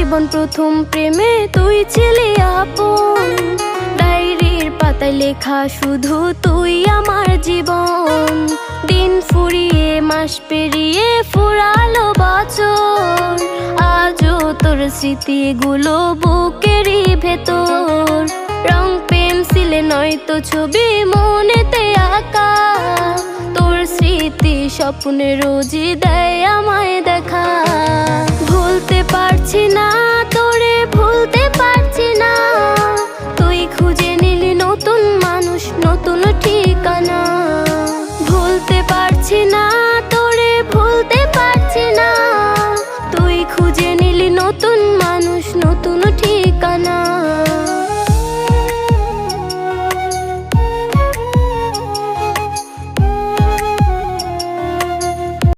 জীবন প্রথম প্রেমে তুই ছিলি আপন, ডায়েরির পাতায় লেখা শুধু তুই আমার জীবন। দিন ফুরিয়ে মাস পেরিয়ে ফুরালো বছর, আজও তোর স্মৃতিগুলো বুকেরই ভেতর। রং পেন্সিলে নয়তো ছবি মনেতে আঁকা, তোর স্মৃতি স্বপ্নে রোজই দেয় আমায় দেখা। ভুলতে পারছি না তোরে, ভুলতে পারছি না, তুই খুঁজে নিলি নতুন মানুষ, নতুন ঠিকানা। ভুলতে পারছি না